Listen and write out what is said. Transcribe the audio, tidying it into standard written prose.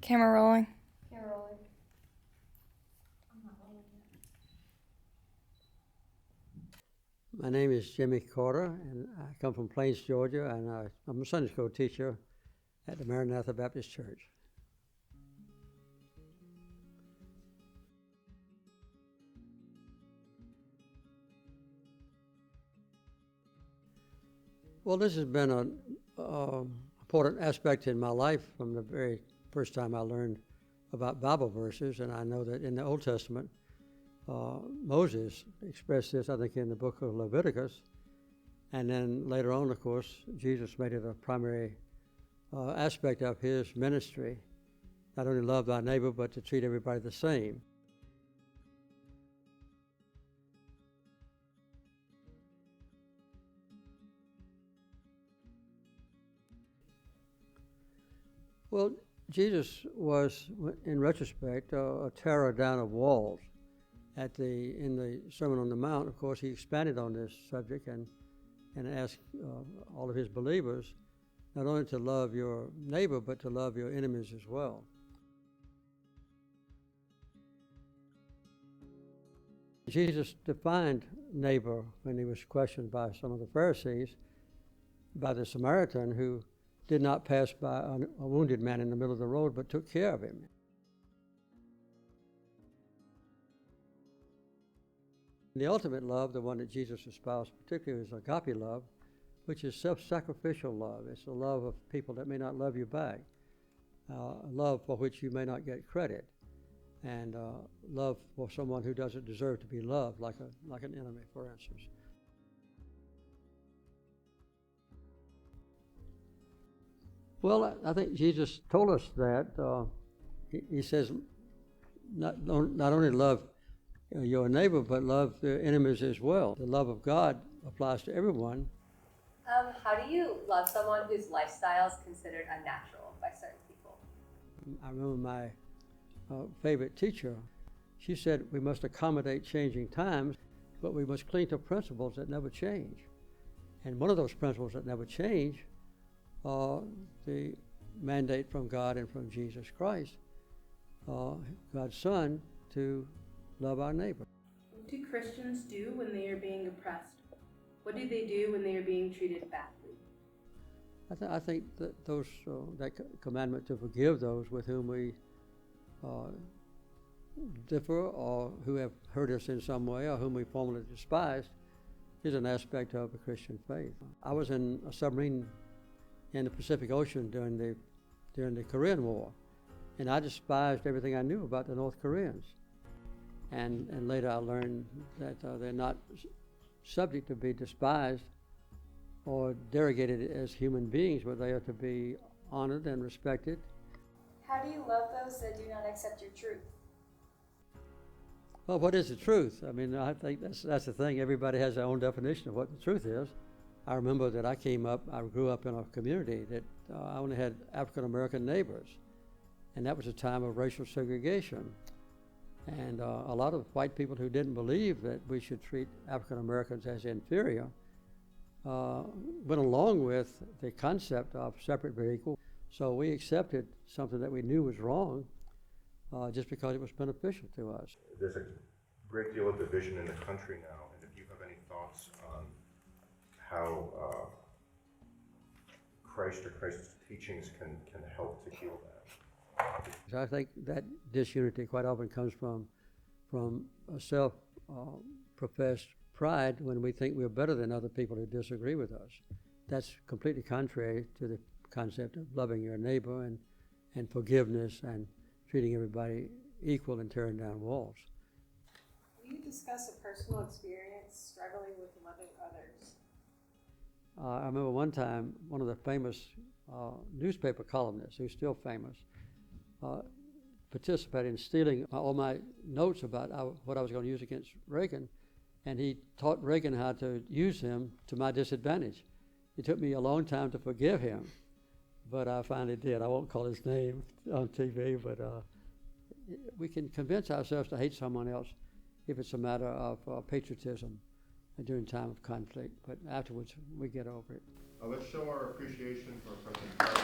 Camera rolling. Camera rolling. I'm not rolling yet. My name is Jimmy Carter, and I come from Plains, Georgia, and I'm a Sunday school teacher at the Maranatha Baptist Church. Well, this has been an important aspect in my life from the very first time I learned about Bible verses, and I know that in the Old Testament, Moses expressed this, I think, in the book of Leviticus, and then later on, of course, Jesus made it a primary aspect of his ministry, not only love thy neighbor, but to treat everybody the same. Well, Jesus was, in retrospect, a terror down of walls. In the Sermon on the Mount, of course, he expanded on this subject and asked all of his believers not only to love your neighbor, but to love your enemies as well. Jesus defined neighbor when he was questioned by some of the Pharisees, by the Samaritan who did not pass by a wounded man in the middle of the road, but took care of him. The ultimate love, the one that Jesus espoused particularly, is agape love, which is self-sacrificial love. It's the love of people that may not love you back, love for which you may not get credit, and love for someone who doesn't deserve to be loved, like an enemy, for instance. Well, I think Jesus told us that. He says, not only love your neighbor, but love their enemies as well. The love of God applies to everyone. How do you love someone whose lifestyle is considered unnatural by certain people? I remember my favorite teacher. She said we must accommodate changing times, but we must cling to principles that never change. And one of those principles that never change are the mandate from God and from Jesus Christ, God's Son, to love our neighbor. What do Christians do when they are being oppressed? What do they do when they are being treated badly? I think that that commandment to forgive those with whom we differ or who have hurt us in some way or whom we formerly despised is an aspect of the Christian faith. I was in a submarine in the Pacific Ocean during the Korean War, and I despised everything I knew about the North Koreans. And later I learned that they're not subject to be despised or derogated as human beings, but they are to be honored and respected. How do you love those that do not accept your truth? Well, what is the truth? I mean, I think that's the thing. Everybody has their own definition of what the truth is. I remember that I grew up in a community that I only had African American neighbors, and that was a time of racial segregation. And a lot of white people who didn't believe that we should treat African Americans as inferior went along with the concept of separate but equal. So we accepted something that we knew was wrong just because it was beneficial to us. There's a great deal of division in the country now, and if you have any thoughts on how Christ or Christ's teachings can help to heal that. I think that disunity quite often comes from a self-professed pride when we think we're better than other people who disagree with us. That's completely contrary to the concept of loving your neighbor and forgiveness and treating everybody equal and tearing down walls. Will you discuss a personal experience struggling with loving others? I remember one time one of the famous newspaper columnists, who's still famous, participated in stealing all my notes about what I was going to use against Reagan, and he taught Reagan how to use him to my disadvantage. It took me a long time to forgive him, but I finally did. I won't call his name on TV, but we can convince ourselves to hate someone else if it's a matter of patriotism during time of conflict, but afterwards we get over it. Let's show our appreciation for President Carter.